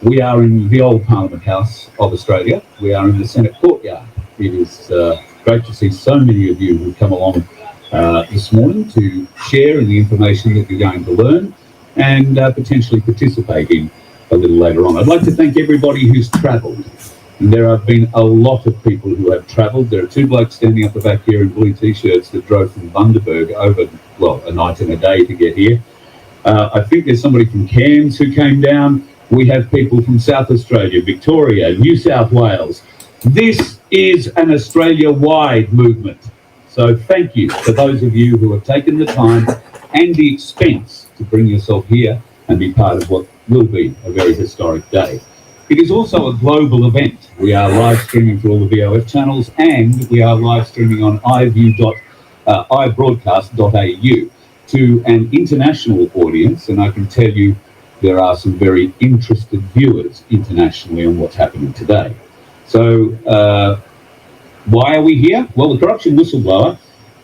We are in the old Parliament House of Australia. We are in the Senate courtyard. It is great to see so many of you who've come along this morning to share in the information that you're going to learn and potentially participate in a little later on. I'd like to thank everybody who's travelled. And there have been a lot of people who have travelled. There are two blokes standing up the back here in blue T-shirts that drove from Bundaberg over, well, a night and a day to get here. I think there's somebody from Cairns who came down. We have people from South Australia, Victoria, New South Wales. This is an Australia-wide movement. So thank you to those of you who have taken the time and the expense to bring yourself here and be part of what will be a very historic day. It is also a global event. We are live streaming through all the VOF channels, and we are live streaming on ibroadcast.au to an international audience, and I can tell you there are some very interested viewers internationally on what's happening today. So why are we here? Well, the corruption whistleblower,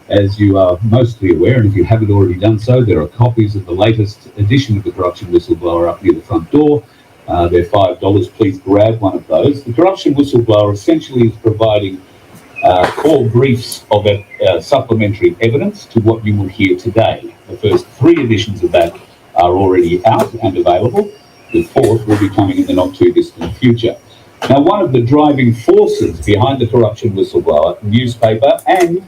as you are mostly aware, and if you haven't already done so, there are copies of the latest edition of the corruption whistleblower up near the front door. They're $5. Please grab one of those. The corruption whistleblower essentially is providing 4 briefs of supplementary evidence to what you will hear today. The first 3 editions of that are already out and available. The 4th will be coming in the not too distant future. Now, one of the driving forces behind the corruption whistleblower newspaper and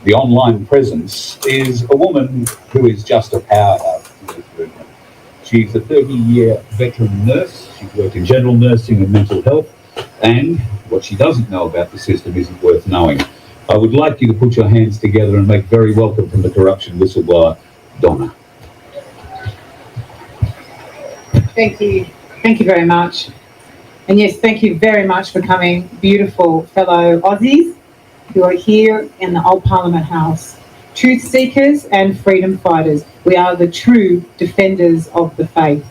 the online presence is a woman who is just a powerhouse in this movement. She's a 30-year veteran nurse. She's worked in general nursing and mental health, and what she doesn't know about the system isn't worth knowing. I would like you to put your hands together and make very welcome from the corruption whistleblower, Donna. Thank you. Thank you very much. And yes, thank you very much for coming, beautiful fellow Aussies who are here in the old Parliament House. Truth seekers and freedom fighters. We are the true defenders of the faith.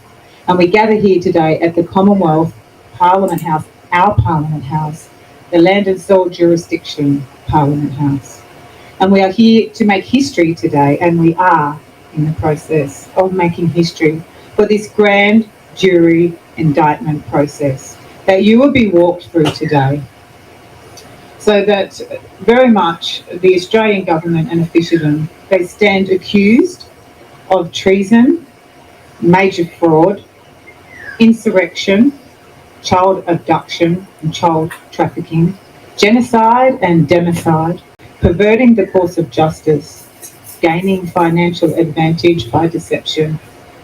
And we gather here today at the Commonwealth Parliament House, our Parliament House, the Land and Soil Jurisdiction Parliament House. And we are here to make history today, and we are in the process of making history for this grand jury indictment process that you will be walked through today. So that very much the Australian government and officialdom, they stand accused of treason, major fraud, insurrection, child abduction and child trafficking, genocide and democide, perverting the course of justice, gaining financial advantage by deception,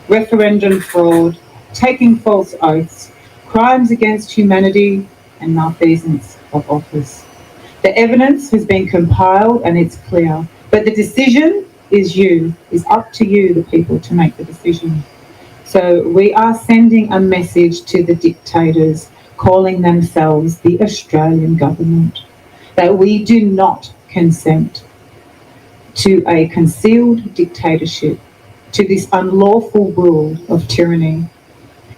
referendum fraud, taking false oaths, crimes against humanity and malfeasance of office. The evidence has been compiled and it's clear, but the decision is up to you, the people, to make the decision. So we are sending a message to the dictators calling themselves the Australian government that we do not consent to a concealed dictatorship, to this unlawful rule of tyranny.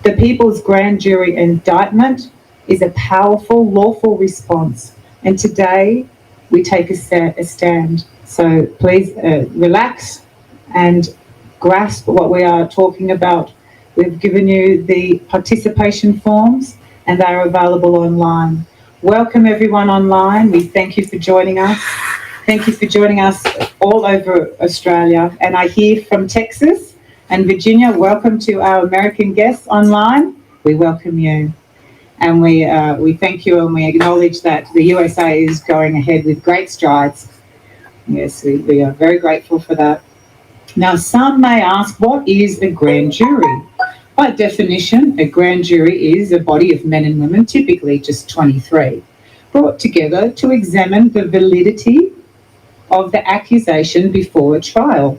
The People's Grand Jury Indictment is a powerful, lawful response. And today we take a stand. So please relax and grasp what we are talking about. We've given you the participation forms and they are available online. Welcome everyone online. We thank you for joining us. Thank you for joining us all over Australia. And I hear from Texas and Virginia. Welcome to our American guests online. We welcome you. And we thank you and we acknowledge that the USA is going ahead with great strides. Yes, we are very grateful for that. Now, some may ask, what is a grand jury? By definition, a grand jury is a body of men and women, typically just 23, brought together to examine the validity of the accusation before a trial.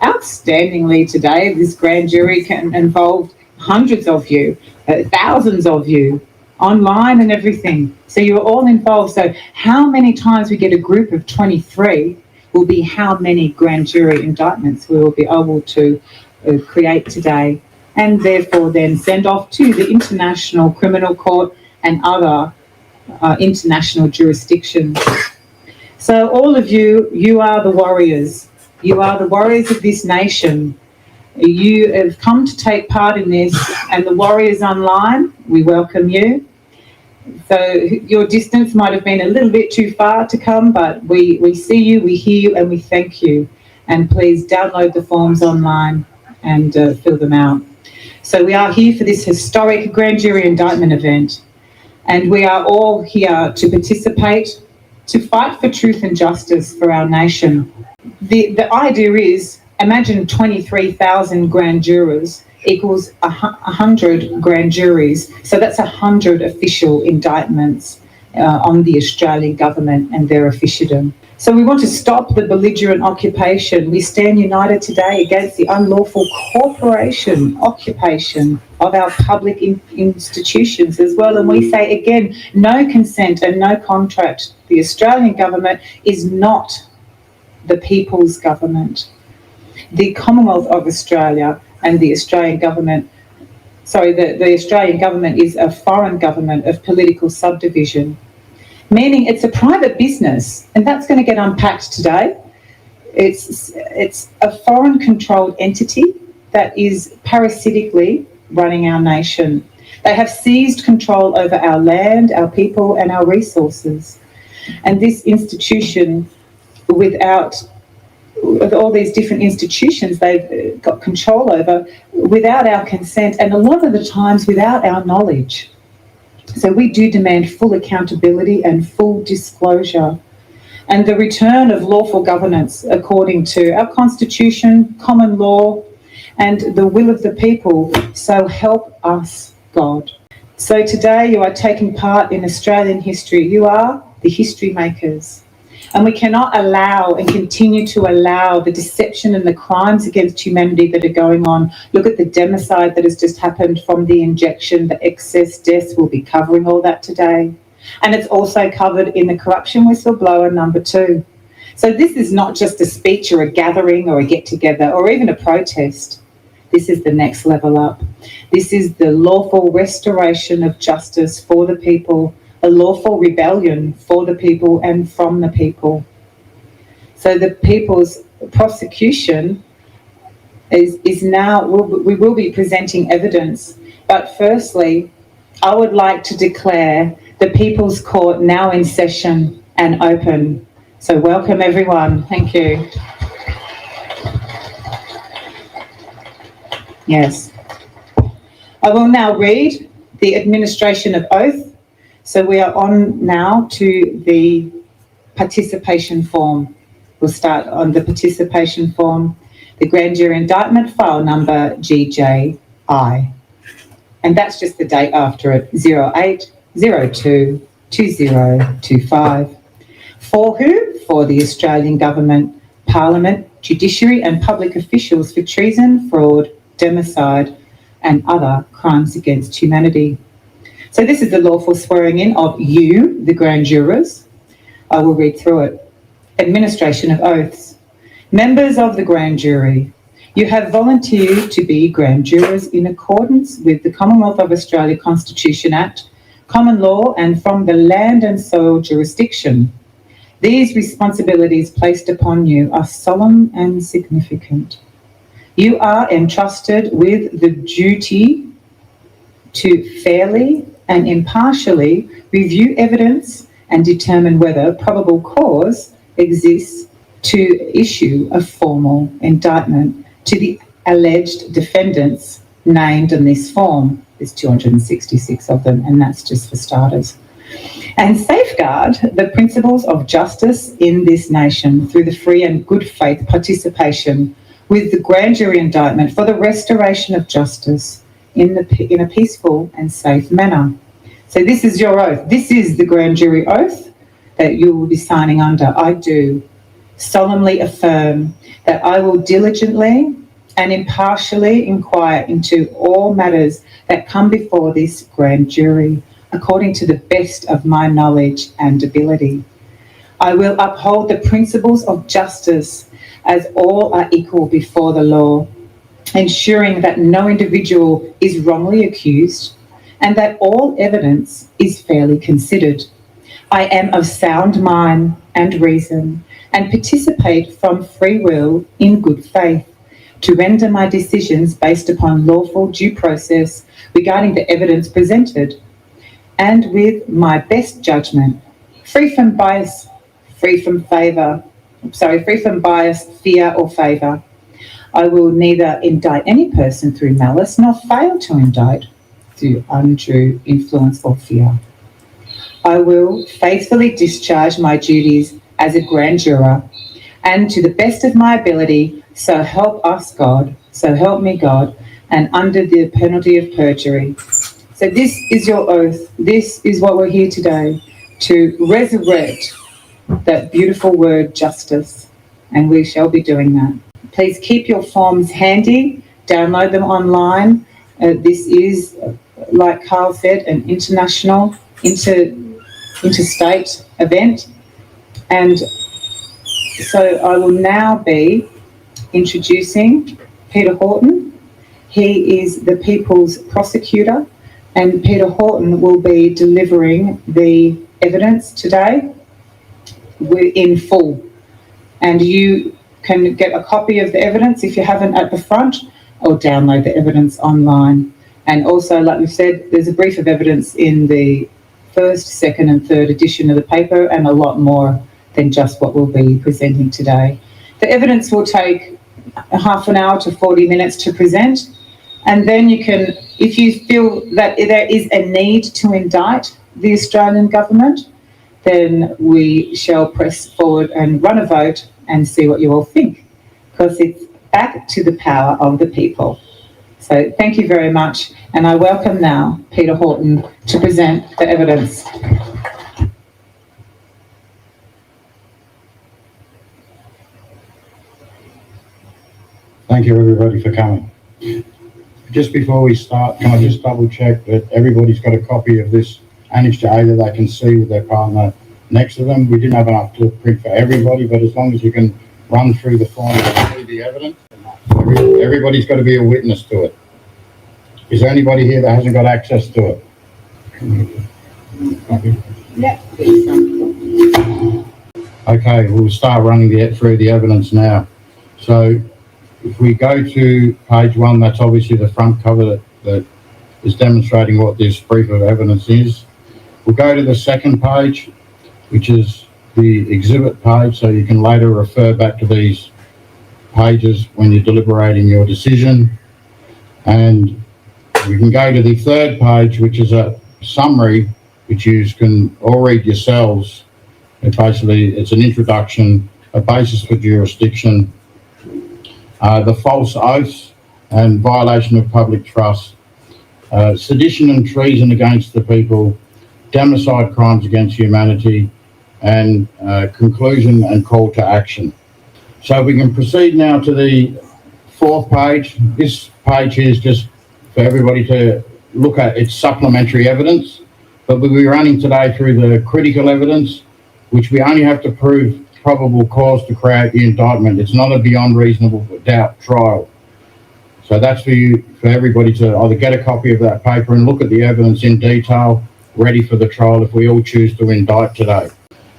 Outstandingly today, this grand jury can involve hundreds of you, thousands of you, online and everything. So you're all involved. So how many times we get a group of 23 will be how many grand jury indictments we will be able to create today, and therefore then send off to the International Criminal Court and other international jurisdictions. So all of you, you are the warriors. You are the warriors of this nation. You have come to take part in this And the warriors online, we welcome you. So your distance might have been a little bit too far to come, but we see you, we hear you, and we thank you. And please download the forms online and fill them out. So we are here for this historic grand jury indictment event, and we are all here to participate, to fight for truth and justice for our nation. The idea is, imagine 23,000 grand jurors equals 100 grand juries. So that's 100 official indictments on the Australian government and their officialdom. So we want to stop the belligerent occupation. We stand united today against the unlawful occupation of our public institutions as well. And we say again, no consent and no contract. The Australian government is not the people's government. The Commonwealth of Australia and the Australian government, the Australian government is a foreign government of political subdivision, meaning it's a private business, and that's going to get unpacked today. It's a foreign-controlled entity that is parasitically running our nation. They have seized control over our land, our people, and our resources. And this institution, with all these different institutions they've got control over without our consent, and a lot of the times without our knowledge. So we do demand full accountability and full disclosure, and the return of lawful governance according to our constitution, common law, and the will of the people. So help us, God. So today you are taking part in Australian history. You are the history makers. And we cannot allow and continue to allow the deception and the crimes against humanity that are going on. Look at the democide that has just happened from the injection, the excess deaths. We'll be covering all that today. And it's also covered in the corruption whistleblower number 2. So this is not just a speech or a gathering or a get-together or even a protest. This is the next level up. This is the lawful restoration of justice for the people, a lawful rebellion for the people and from the people. So the people's prosecution is now, we will be presenting evidence. But firstly, I would like to declare the People's Court now in session and open. So welcome everyone. Thank you. Yes. I will now read the administration of oath. So we are on now to the participation form. We'll start on the participation form, the grand jury indictment, file number GJI. And that's just the date after it, 08/02/2025. For who? For the Australian Government, Parliament, Judiciary and public officials for treason, fraud, democide and other crimes against humanity. So this is the lawful swearing in of you, the grand jurors. I will read through it. Administration of oaths. Members of the grand jury, you have volunteered to be grand jurors in accordance with the Commonwealth of Australia Constitution Act, common law and from the land and soil jurisdiction. These responsibilities placed upon you are solemn and significant. You are entrusted with the duty to fairly and impartially review evidence and determine whether probable cause exists to issue a formal indictment to the alleged defendants named in this form. There's 266 of them, and that's just for starters. And safeguard the principles of justice in this nation through the free and good faith participation with the grand jury indictment for the restoration of justice in a peaceful and safe manner. So this is your oath. This is the grand jury oath that you will be signing under. I do solemnly affirm that I will diligently and impartially inquire into all matters that come before this grand jury according to the best of my knowledge and ability. I will uphold the principles of justice as all are equal before the law, ensuring that no individual is wrongly accused and that all evidence is fairly considered. I am of sound mind and reason and participate from free will in good faith, to render my decisions based upon lawful due process regarding the evidence presented, and with my best judgment, free from bias, free from bias, fear or favour. I will neither indict any person through malice nor fail to indict through undue influence or fear. I will faithfully discharge my duties as a grand juror, and to the best of my ability, so help us God, so help me God, and under the penalty of perjury. So this is your oath. This is what we're here today, to resurrect that beautiful word, justice, and we shall be doing that. Please keep your forms handy, download them online. This is, like Carl said, an international, interstate event. And so I will now be introducing Peter Horton. He is the People's Prosecutor, and Peter Horton will be delivering the evidence today in full. And you can get a copy of the evidence if you haven't at the front, or download the evidence online. And also, like we've said, there's a brief of evidence in the first, second and third edition of the paper, and a lot more than just what we'll be presenting today. The evidence will take half an hour to 40 minutes to present, and then you can, if you feel that there is a need to indict the Australian government, then we shall press forward and run a vote and see what you all think, because it's back to the power of the people. So thank you very much, and I welcome now Peter Horton to present the evidence. Thank you everybody for coming. Just before we start, can I just double check that everybody's got a copy of this Annex A that they can see with their partner next to them? We didn't have enough to print for everybody, but as long as you can run through the form and see the evidence, everybody's got to be a witness to it. Is there anybody here that hasn't got access to it? Yeah. Okay, we'll start running through the evidence now. So if we go to page 1, that's obviously the front cover that is demonstrating what this brief of evidence is. We'll go to the second page, which is the exhibit page, so you can later refer back to these pages when you're deliberating your decision. And we can go to the third page, which is a summary, which you can all read yourselves. Basically, it's an introduction, a basis for jurisdiction, the false oaths and violation of public trust, sedition and treason against the people, democide crimes against humanity, and conclusion and call to action. So we can proceed now to the fourth page. This page here is just for everybody to look at. It's supplementary evidence, but we'll be running today through the critical evidence, which we only have to prove probable cause to create the indictment. It's not a beyond reasonable doubt trial. So that's for everybody to either get a copy of that paper and look at the evidence in detail, ready for the trial if we all choose to indict today.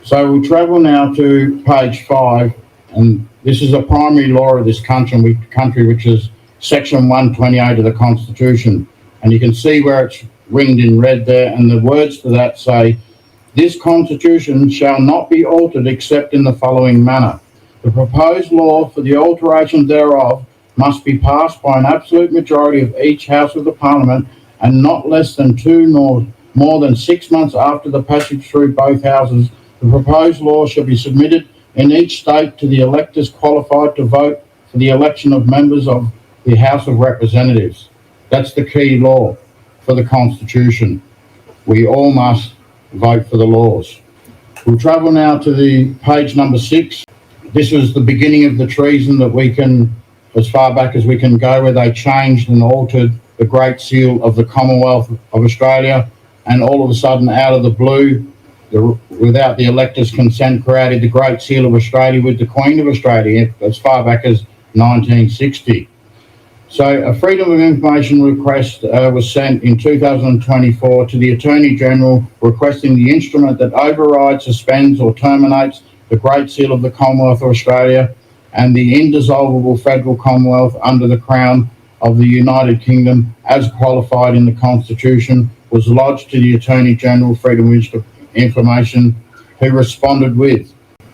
So we'll travel now to page 5, and this is a primary law of this country, which is section 128 of the Constitution. And you can see where it's ringed in red there, and the words to that say, "This Constitution shall not be altered except in the following manner. The proposed law for the alteration thereof must be passed by an absolute majority of each House of the Parliament, and not less than 2 nor more than 6 months after the passage through both houses. The proposed law shall be submitted in each state to the electors qualified to vote for the election of members of the House of Representatives." That's the key law for the Constitution. We all must vote for the laws. We'll travel now to the page number 6. This was the beginning of the treason that we can, as far back as we can go, where they changed and altered the Great Seal of the Commonwealth of Australia, and all of a sudden, out of the blue, without the electors' consent, created the Great Seal of Australia with the Queen of Australia as far back as 1960. So a Freedom of Information request was sent in 2024 to the Attorney General requesting the instrument that overrides, suspends or terminates the Great Seal of the Commonwealth of Australia and the indissoluble federal commonwealth under the crown of the United Kingdom as qualified in the Constitution was lodged to the Attorney General, Freedom of Information, who responded with,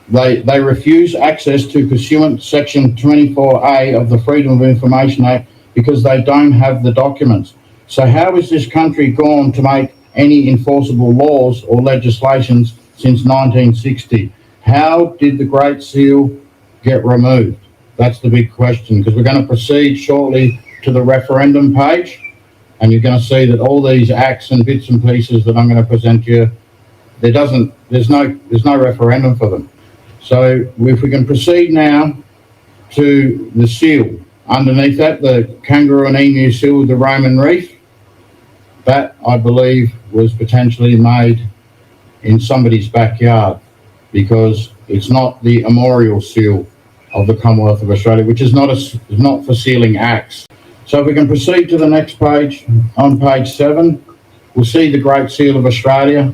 they refuse access to pursuant Section 24A of the Freedom of Information Act because they don't have the documents. So how is this country gone to make any enforceable laws or legislations since 1960? How did the Great Seal get removed? That's the big question, because we're going to proceed shortly to the referendum page, and you're going to see that all these acts and bits and pieces that I'm going to present to you, there's no referendum for them. So if we can proceed now to the seal. Underneath that, the kangaroo and emu seal with the Roman reef, that I believe was potentially made in somebody's backyard, because it's not the armorial seal of the Commonwealth of Australia, which is not for sealing acts. So if we can proceed to the next page, on page 7, we'll see the Great Seal of Australia.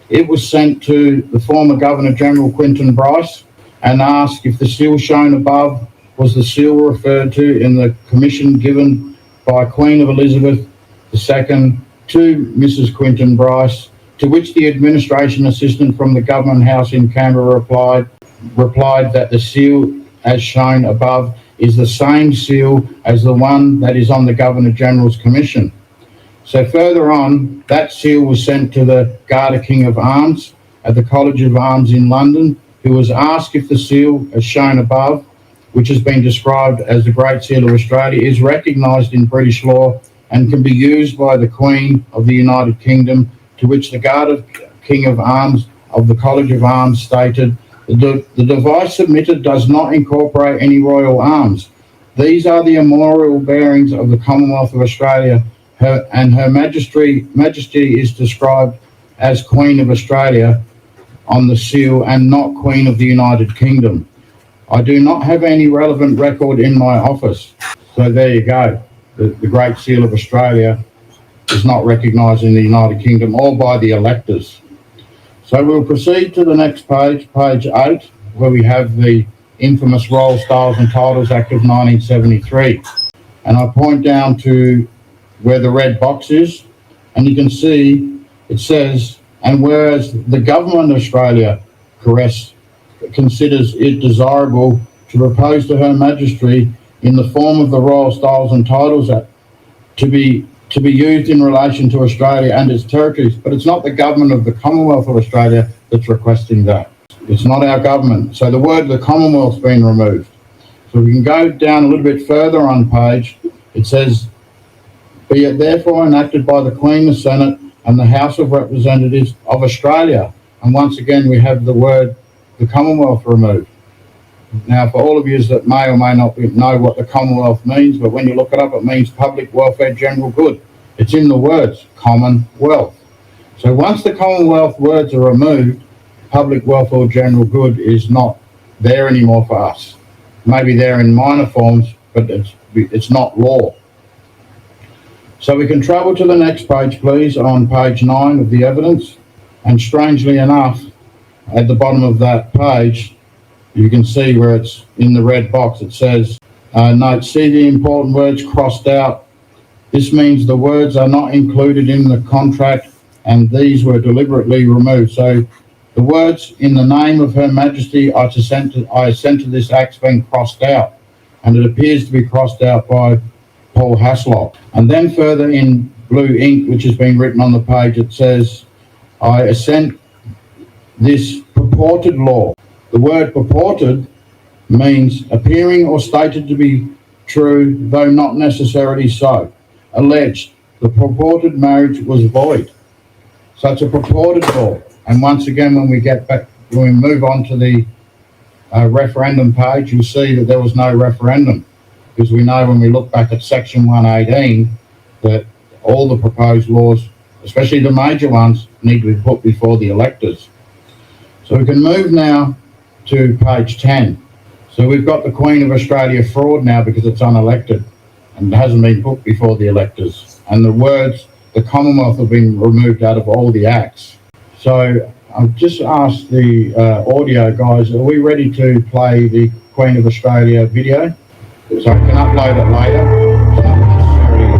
It was sent to the former Governor-General Quinton Bryce and asked if the seal shown above was the seal referred to in the commission given by Queen of Elizabeth II to Mrs. Quinton Bryce, to which the administration assistant from the Government House in Canberra replied that the seal as shown above is the same seal as the one that is on the Governor-General's commission. So further on, that seal was sent to the Garter King of Arms at the College of Arms in London, who was asked if the seal as shown above, which has been described as the Great Seal of Australia, is recognised in British law and can be used by the Queen of the United Kingdom, to which the Garter King of Arms of the College of Arms stated, the device submitted does not incorporate any royal arms. These are the armorial bearings of the Commonwealth of Australia, and Her Majesty is described as Queen of Australia on the seal and not Queen of the United Kingdom. I do not have any relevant record in my office. So there you go. The Great Seal of Australia is not recognised in the United Kingdom or by the electors. So we'll proceed to the next page, page 8, where we have the infamous Royal Styles and Titles Act of 1973. And I point down to where the red box is, and you can see it says, and whereas the Government of Australia considers it desirable to propose to Her Majesty in the form of the Royal Styles and Titles Act to be used in relation to Australia and its territories, but it's not the government of the Commonwealth of Australia that's requesting that. It's not our government. So the word the Commonwealth's been removed. So we can go down a little bit further on page. It says, be it therefore enacted by the Queen, the Senate, and the House of Representatives of Australia. And once again, we have the word the Commonwealth removed. Now, for all of you that may or may not know what the Commonwealth means, but when you look it up, it means public welfare, general good. It's in the words, Commonwealth. So once the Commonwealth words are removed, public welfare, general good is not there anymore for us. Maybe there in minor forms, but it's not law. So we can travel to the next page, please, on page 9 of the evidence. And strangely enough, at the bottom of that page, you can see where it's in the red box, it says, note, see the important words crossed out. This means the words are not included in the contract and these were deliberately removed. So the words in the name of Her Majesty I assent to this act's been crossed out, and it appears to be crossed out by Paul Haslock. And then further in blue ink, which has been written on the page, it says, I assent this purported law. The word purported means appearing or stated to be true, though not necessarily so. Alleged, the purported marriage was void. So it's a purported law. And once again, when we move on to the referendum page, you'll see that there was no referendum, because we know when we look back at section 118 that all the proposed laws, especially the major ones, need to be put before the electors. So we can move now to page 10. So we've got the Queen of Australia fraud now because it's unelected and it hasn't been put before the electors. And the words, the Commonwealth, have been removed out of all the acts. So I've just asked the audio guys, are we ready to play the Queen of Australia video, so I can upload it later. It's not necessarily a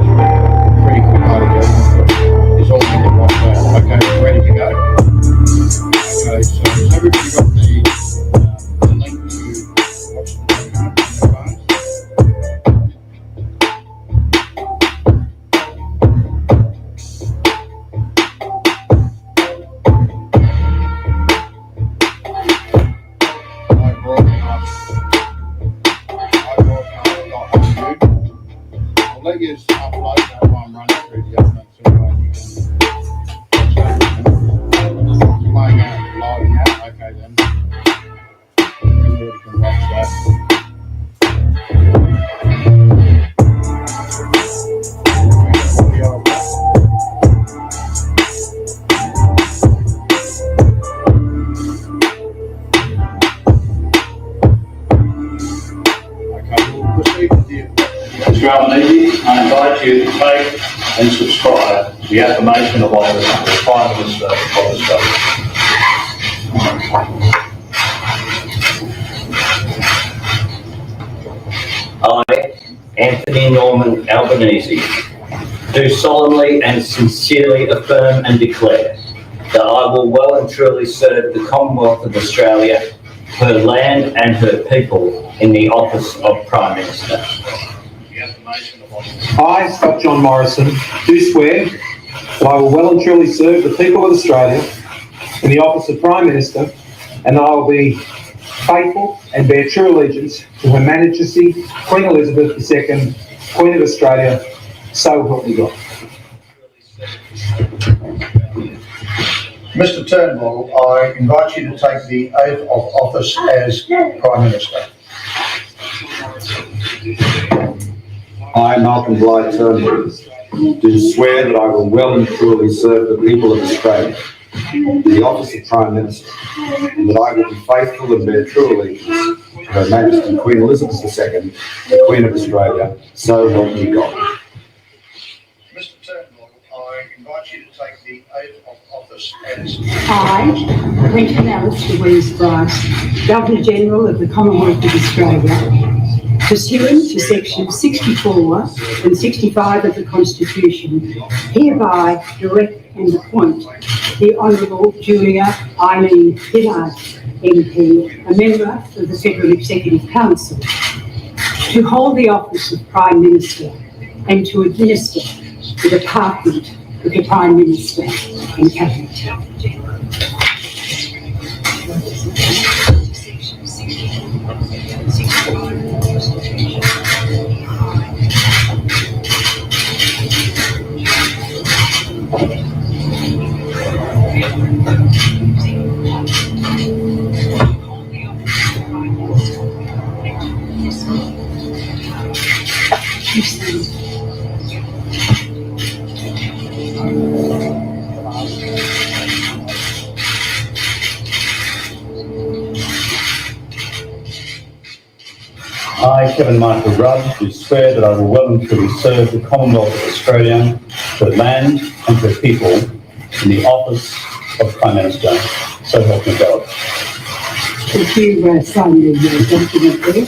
critical part of the evidence, but it's all been watched out. Okay, it's ready to go. Okay, so has everybody got the link to watch the video on their phones? I'll let you upload that while I'm running through the evidence. Playing out, loading out. Okay then. Everybody can watch that. Mr. Albanese, I invite you to take and subscribe to the affirmation of office of the Prime Minister of Australia. I, Anthony Norman Albanese, do solemnly and sincerely affirm and declare that I will well and truly serve the Commonwealth of Australia, her land and her people in the office of Prime Minister. I, Scott John Morrison, do swear that I will well and truly serve the people of Australia in the office of Prime Minister, and that I will be faithful and bear true allegiance to Her Majesty Queen Elizabeth II, Queen of Australia, so help me God. Mr. Turnbull, I invite you to take the oath of office as Prime Minister. I, Malcolm Blythe Turnbull, do swear that I will well and truly serve the people of Australia in the office of Prime Minister, and that I will be faithful and bear true allegiance to Her Majesty Queen Elizabeth II, the Queen of Australia, so help me God. Mr. Turnbull, I invite you to take the oath of office as I, Quentin Alice Louise Bryce, Governor-General of the Commonwealth of Australia, pursuant to Section 64 and 65 of the Constitution, hereby direct and appoint the Honourable Julia Eileen Gillard, MP, a member of the Federal Executive Council, to hold the office of Prime Minister and to administer the Department of the Prime Minister and Cabinet. I, Kevin Michael Rudd, do swear that I will well and truly serve the Commonwealth of Australia, her land and her people in the office of Prime Minister, so help me God. Could you sign the document there?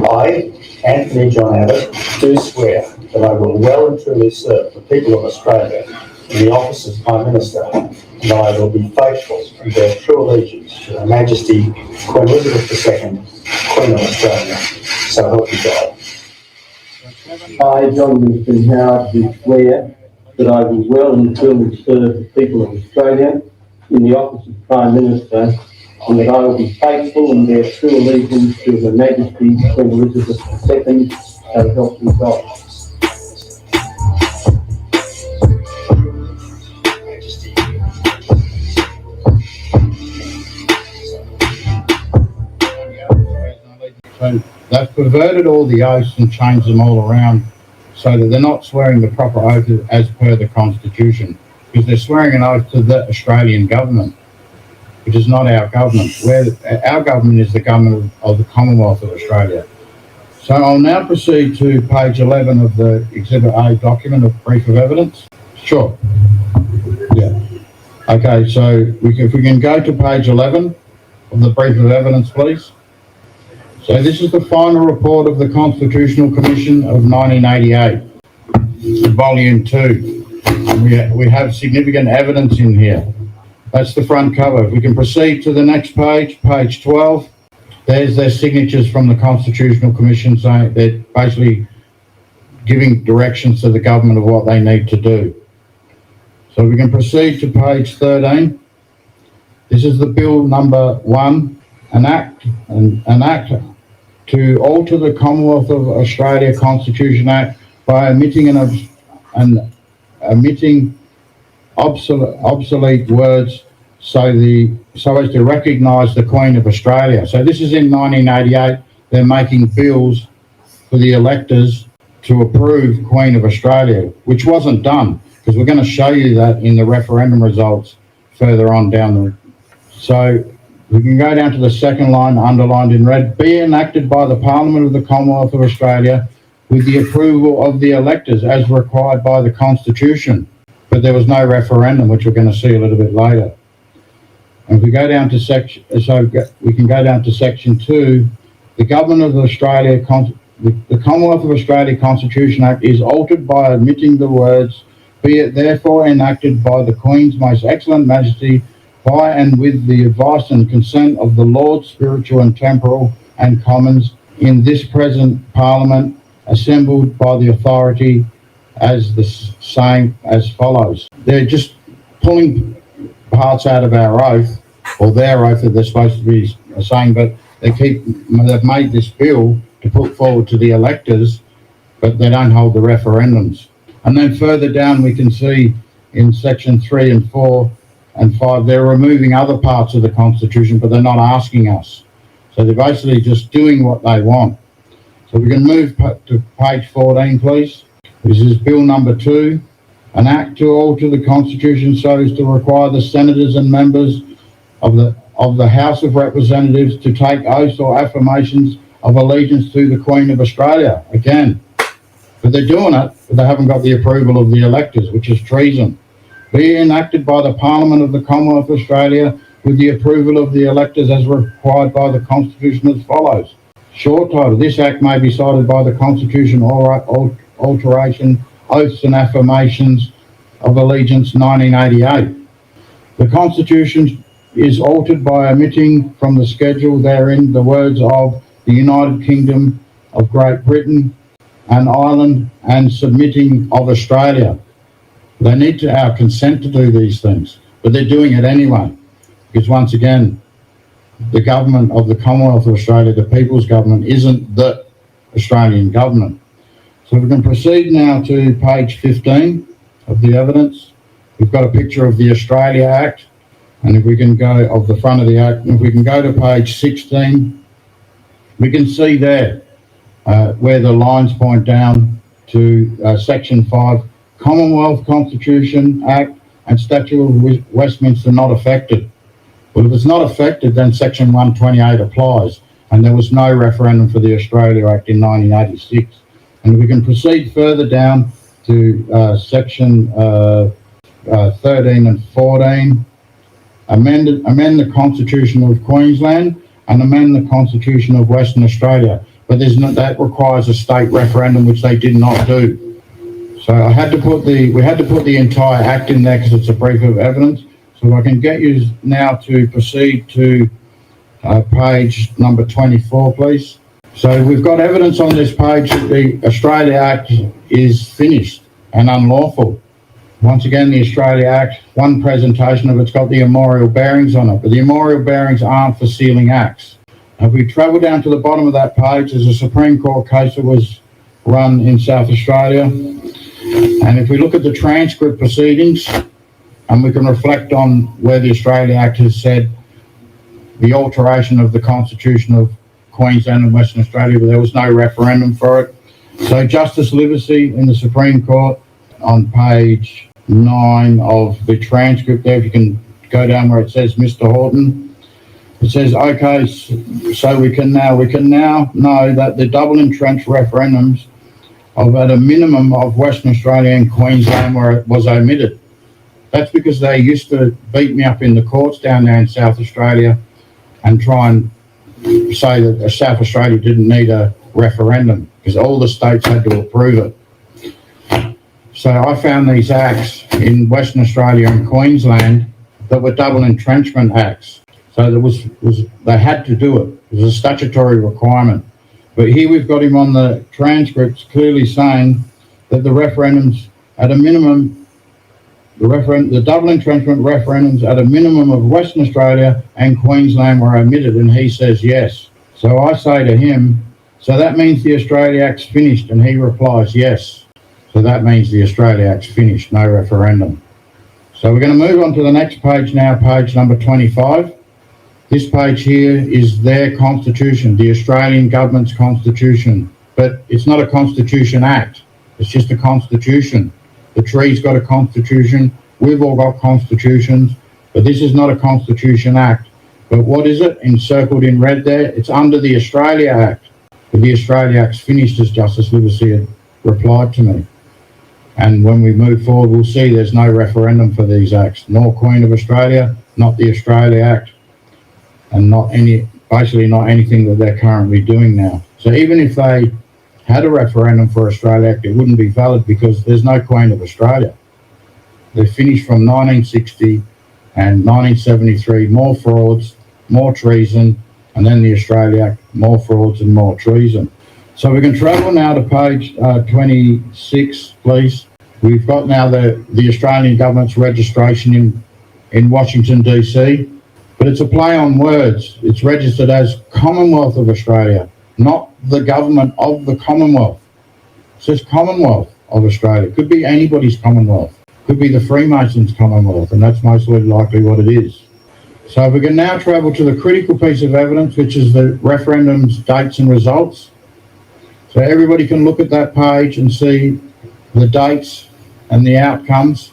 I, Anthony John Abbott, do swear that I will well and truly serve the people of Australia in the office of Prime Minister, and I will be faithful and bear true allegiance to Her Majesty Queen Elizabeth II, Queen of Australia, so help me God. I, John Winston Howard, do swear that I will well and truly serve the people of Australia in the office of Prime Minister, and that I will be faithful and bear true allegiance to Her Majesty Queen Elizabeth II, so help me God. So they've perverted all the oaths and changed them all around so that they're not swearing the proper oath as per the Constitution, because they're swearing an oath to the Australian government, which is not our government. Our government is the government of the Commonwealth of Australia. So I'll now proceed to page 11 of the Exhibit A document of brief of evidence. Sure. Yeah. Okay, so if we can go to page 11 of the brief of evidence, please. So this is the final report of the Constitutional Commission of 1988, volume 2. We have significant evidence in here. That's the front cover. If we can proceed to the next page, page 12, there's their signatures from the Constitutional Commission saying they're basically giving directions to the government of what they need to do. So we can proceed to page 13. This is the bill number 1, an act to alter the Commonwealth of Australia Constitution Act by omitting obsolete words so as to recognise the Queen of Australia. So this is in 1988. They're making bills for the electors to approve Queen of Australia, which wasn't done, because we're going to show you that in the referendum results further on down the. So we can go down to the second line, underlined in red. Be enacted by the Parliament of the Commonwealth of Australia with the approval of the electors as required by the Constitution. But there was no referendum, which we're going to see a little bit later. And if we go down to we can go down to section 2. The Government of Australia, the Commonwealth of Australia Constitution Act is altered by omitting the words, be it therefore enacted by the Queen's Most Excellent Majesty by and with the advice and consent of the Lords Spiritual and Temporal and Commons in this present Parliament assembled by the authority as the same as follows. They're just pulling parts out of our oath, or their oath that they're supposed to be saying, but they've made this bill to put forward to the electors, but they don't hold the referendums. And then further down we can see in section 3 and 4 and 5, they're removing other parts of the Constitution, but they're not asking us. So they're basically just doing what they want. So we can move to page 14, please. This is bill number 2, an act to alter the Constitution so as to require the senators and members of the House of Representatives to take oaths or affirmations of allegiance to the Queen of Australia. Again, but they're doing it, but they haven't got the approval of the electors, which is treason. Be enacted by the Parliament of the Commonwealth of Australia with the approval of the electors as required by the Constitution as follows. Short title, this act may be cited by the Constitution or alteration, oaths and affirmations of allegiance 1988. The Constitution is altered by omitting from the schedule therein the words of the United Kingdom of Great Britain and Ireland and submitting of Australia. They need our consent to do these things, but they're doing it anyway, because once again, the government of the Commonwealth of Australia, the People's Government, isn't the Australian government. So we can proceed now to page 15 of the evidence. We've got a picture of the Australia Act, and if we can go of the front of the Act, and if we can go to page 16, we can see there where the lines point down to section 5, Commonwealth Constitution Act and Statute of Westminster not affected. Well, if it's not affected, then section 128 applies, and there was no referendum for the Australia Act in 1986. And we can proceed further down to section 13 and 14, amend the Constitution of Queensland and amend the Constitution of Western Australia. But that requires a state referendum, which they did not do. So we had to put the entire act in there because it's a brief of evidence. So I can get you now to proceed to page number 24, please. So we've got evidence on this page that the Australia Act is finished and unlawful. Once again, the Australia Act, one presentation of it's got the memorial bearings on it, but the memorial bearings aren't for sealing acts. If we travel down to the bottom of that page, there's a Supreme Court case that was run in South Australia. And if we look at the transcript proceedings, and we can reflect on where the Australia Act has said the alteration of the Constitution of Queensland and Western Australia, but there was no referendum for it. So Justice Livesey in the Supreme Court on page 9 of the transcript there, if you can go down where it says Mr. Horton, it says, okay, so we can now know that the double entrenched referendums of at a minimum of Western Australia and Queensland where it was omitted. That's because they used to beat me up in the courts down there in South Australia and try and say that South Australia didn't need a referendum because all the states had to approve it. So I found these acts in Western Australia and Queensland that were double entrenchment acts. So they had to do it. It was a statutory requirement. But here we've got him on the transcripts clearly saying that the referendums at a minimum, the double entrenchment referendums at a minimum of Western Australia and Queensland were omitted, and he says yes. So I say to him, so that means the Australia Act's finished, and he replies yes. So that means the Australia Act's finished, no referendum. So we're going to move on to the next page now, page number 25. This page here is their constitution, the Australian government's constitution, but it's not a constitution act. It's just a constitution. The tree's got a constitution. We've all got constitutions, but this is not a constitution act. But what is it? Encircled in red there, it's under the Australia Act. But the Australia Act's finished, as Justice Livesey had replied to me. And when we move forward, we'll see there's no referendum for these acts, nor Queen of Australia, not the Australia Act, and basically not anything that they're currently doing now. So even if they had a referendum for Australia Act, it wouldn't be valid because there's no Queen of Australia. They finished from 1960 and 1973, more frauds, more treason, and then the Australia Act, more frauds and more treason. So we can travel now to page 26, please. We've got now the Australian government's registration in Washington, DC, but it's a play on words. It's registered as Commonwealth of Australia, not the government of the Commonwealth. It says Commonwealth of Australia. Could be anybody's Commonwealth. Could be the Freemasons' Commonwealth, and that's most likely what it is. So we can now travel to the critical piece of evidence, which is the referendum's dates and results. So everybody can look at that page and see the dates and the outcomes.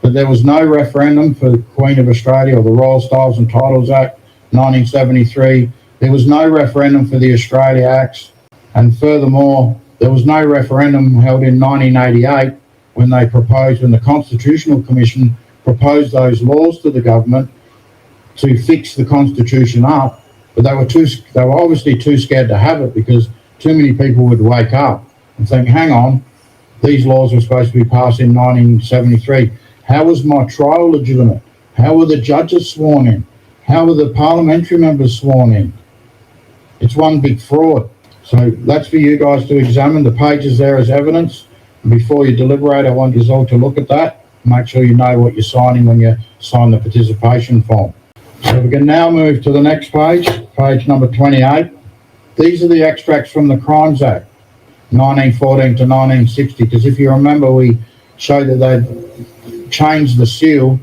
But there was no referendum for the Queen of Australia or the Royal Styles and Titles Act, 1973. There was no referendum for the Australia Acts. And furthermore, there was no referendum held in 1988 when the Constitutional Commission proposed those laws to the government to fix the Constitution up. But they were obviously too scared to have it because too many people would wake up and think, hang on, these laws were supposed to be passed in 1973. How was my trial legitimate? How were the judges sworn in? How were the parliamentary members sworn in? It's one big fraud. So that's for you guys to examine. The pages there as evidence. And before you deliberate, I want you all to look at that. Make sure you know what you're signing when you sign the participation form. So we can now move to the next page, page number 28. These are the extracts from the Crimes Act, 1914 to 1960, because if you remember, we showed that they'd changed the seal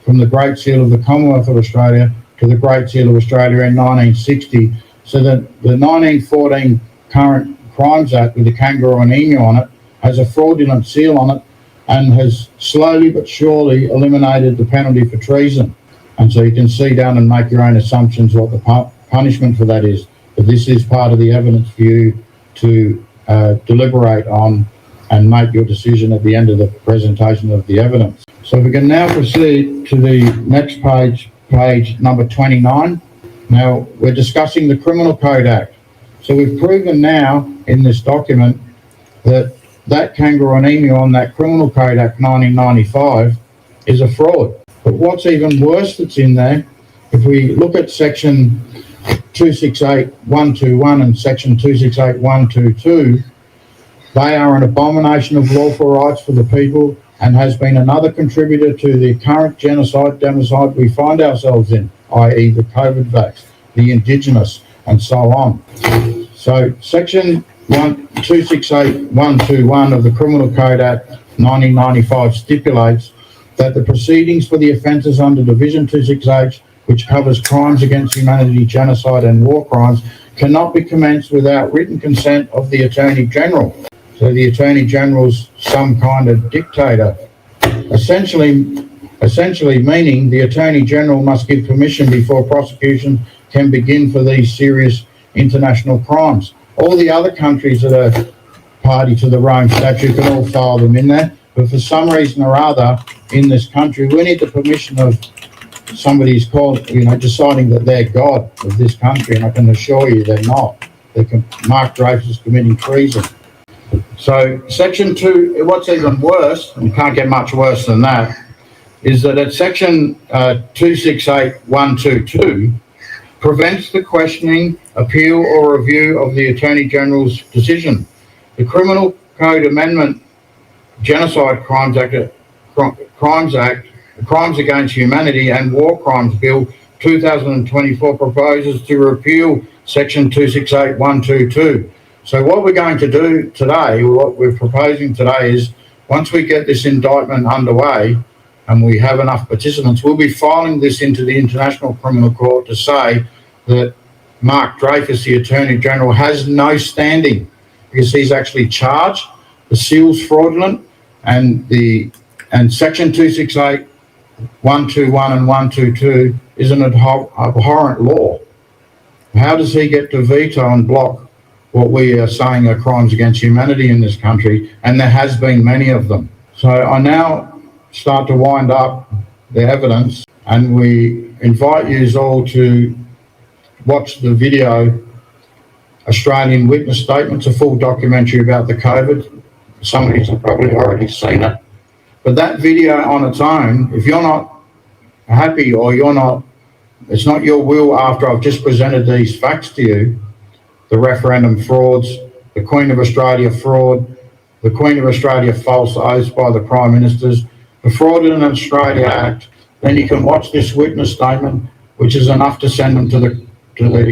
from the Great Seal of the Commonwealth of Australia to the Great Seal of Australia in 1960, so that the 1914 current Crimes Act with the kangaroo and emu on it has a fraudulent seal on it and has slowly but surely eliminated the penalty for treason. And so you can see down and make your own assumptions what the punishment for that is. But this is part of the evidence for you to deliberate on and make your decision at the end of the presentation of the evidence. So we can now proceed to the next page, page number 29. Now we're discussing the Criminal Code Act. So we've proven now in this document that kangaroo and emu on that Criminal Code Act 1995 is a fraud. But what's even worse that's in there, if we look at section 268121 and section 268122, they are an abomination of lawful rights for the people and has been another contributor to the current genocide, democide we find ourselves in, i.e. the COVID vax, the Indigenous, and so on. So section 268121 of the Criminal Code Act 1995 stipulates that the proceedings for the offences under Division 26H, which covers crimes against humanity, genocide and war crimes, cannot be commenced without written consent of the Attorney General. So the Attorney General's some kind of dictator. Essentially meaning the Attorney General must give permission before prosecution can begin for these serious international crimes. All the other countries that are party to the Rome Statute can all file them in there, but for some reason or other in this country, we need the permission of somebody's called, deciding that they're God of this country, and I can assure you they're not. Mark Dreyfus is committing treason. So Section 2, what's even worse, and you can't get much worse than that, is that at Section 268122 prevents the questioning, appeal or review of the Attorney General's decision. The Criminal Code Amendment Genocide Crimes Act, Crimes Against Humanity and War Crimes Bill 2024 proposes to repeal Section 268122. So what we're going to do today, what we're proposing today is, once we get this indictment underway and we have enough participants, we'll be filing this into the International Criminal Court to say that Mark Dreyfus, the Attorney General, has no standing because he's actually charged. The seal's fraudulent, and Section 268121 and 122 is an abhorrent law. How does he get to veto and block what we are saying are crimes against humanity in this country? And there has been many of them. So I now start to wind up the evidence, and we invite you all to watch the video Australian Witness Statements, a full documentary about the COVID. Somebody's probably already seen it. But that video on its own, if you're not happy or it's not your will after I've just presented these facts to you, the referendum frauds, the Queen of Australia fraud, the Queen of Australia false oaths by the Prime Ministers, the Fraud in Australia Act, then you can watch this witness statement, which is enough to send them to the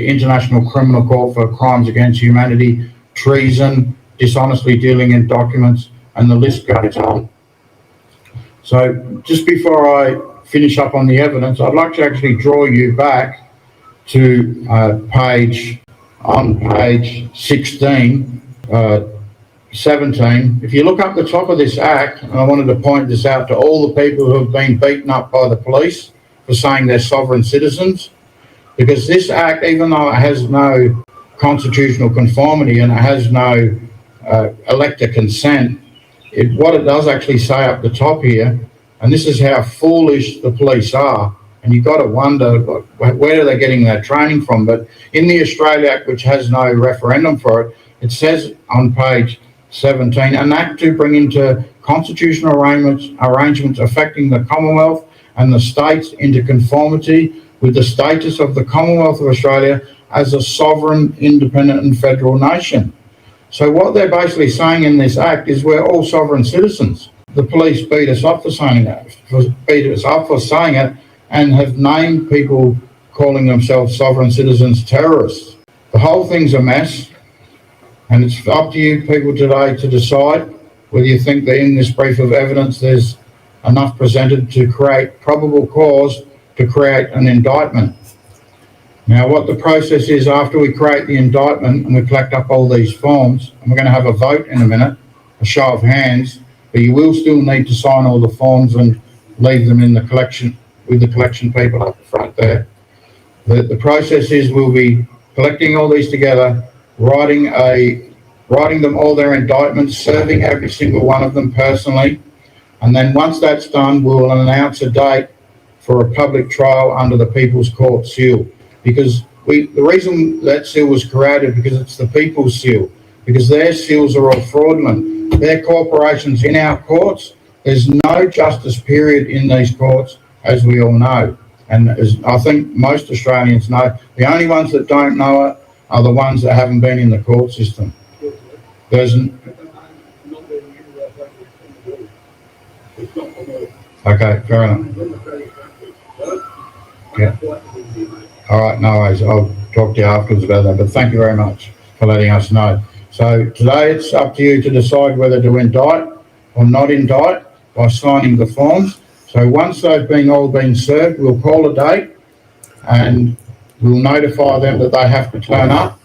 International Criminal Court for crimes against humanity, treason, dishonestly dealing in documents, and the list goes on. So just before I finish up on the evidence, I'd like to actually draw you back to page 16, 17. If you look up the top of this act, and I wanted to point this out to all the people who have been beaten up by the police for saying they're sovereign citizens, because this act, even though it has no constitutional conformity and it has no elector consent, what it does actually say up the top here, and this is how foolish the police are, and you've got to wonder where are they getting their training from. But in the Australia Act, which has no referendum for it, it says on page 17, an act to bring into constitutional arrangements affecting the Commonwealth and the states into conformity with the status of the Commonwealth of Australia as a sovereign, independent and federal nation. So what they're basically saying in this act is we're all sovereign citizens. The police beat us up for saying that, and have named people calling themselves sovereign citizens terrorists. The whole thing's a mess, and it's up to you people today to decide whether you think that in this brief of evidence there's enough presented to create probable cause to create an indictment. Now, what the process is after we create the indictment and we collect up all these forms, and we're going to have a vote in a minute, a show of hands, but you will still need to sign all the forms and leave them in the collection with the collection people up the front there. The process is we'll be collecting all these together, writing them all their indictments, serving every single one of them personally, and then once that's done, we'll announce a date for a public trial under the People's Court seal. Because the reason that seal was created, because it's the people's seal, because their seals are all fraudulent. They're corporations in our courts. There's no justice period in these courts, as we all know. And as I think most Australians know, the only ones that don't know it are the ones that haven't been in the court system. Okay, fair enough. Yeah. All right, no worries. I'll talk to you afterwards about that, but thank you very much for letting us know. So today it's up to you to decide whether to indict or not indict by signing the forms. So once they've all been served, we'll call a date and we'll notify them that they have to turn up.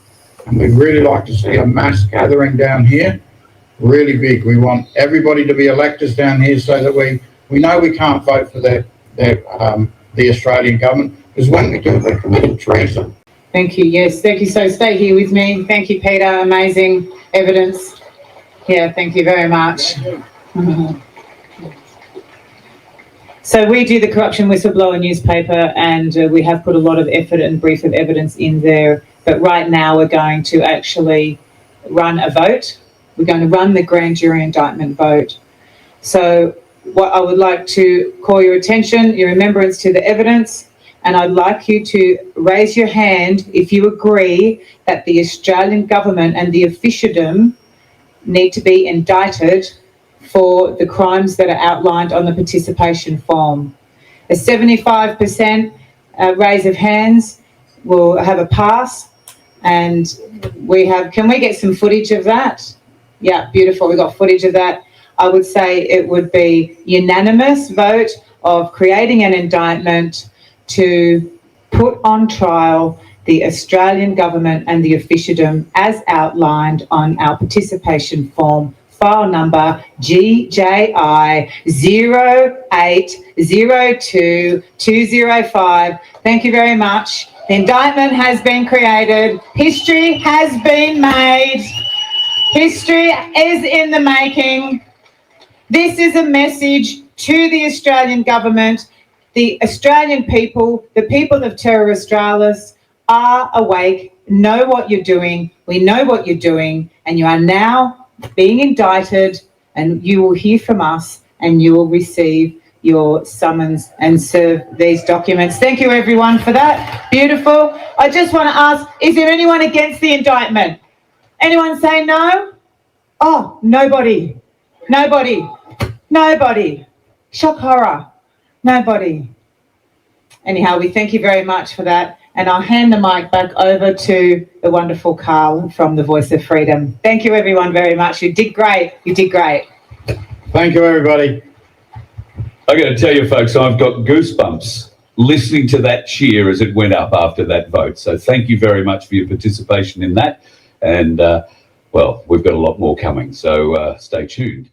And we'd really like to see a mass gathering down here, really big. We want everybody to be electors down here so that we know we can't vote for the Australian government, because when we do, they're committing treason. Thank you. Yes, thank you. So stay here with me. Thank you, Peter. Amazing evidence. Yeah, thank you very much. So we do the corruption whistleblower newspaper, and we have put a lot of effort and brief of evidence in there. But right now we're going to actually run a vote. We're going to run the grand jury indictment vote. So what I would like to call your attention, your remembrance to the evidence, and I'd like you to raise your hand if you agree that the Australian government and the officialdom need to be indicted for the crimes that are outlined on the participation form. A 75% raise of hands will have a pass, and can we get some footage of that? Yeah, beautiful, we got footage of that. I would say it would be unanimous vote of creating an indictment to put on trial the Australian government and the officialdom as outlined on our participation form, file number GJI 0802205. Thank you very much. The indictment has been created. History has been made. History is in the making. This is a message to the Australian government. The Australian people, the people of Terra Australis, are awake, know what you're doing. We know what you're doing, and you are now being indicted, and you will hear from us, and you will receive your summons and serve these documents. Thank you, everyone, for that. Beautiful. I just want to ask, is there anyone against the indictment? Anyone say no? Oh, nobody. Nobody. Nobody. Shock horror. Nobody. Anyhow, we thank you very much for that. And I'll hand the mic back over to the wonderful Carl from the Voice of Freedom. Thank you, everyone, very much. You did great. You did great. Thank you, everybody. I got to tell you, folks, I've got goosebumps listening to that cheer as it went up after that vote. So thank you very much for your participation in that. And, well, we've got a lot more coming. So stay tuned.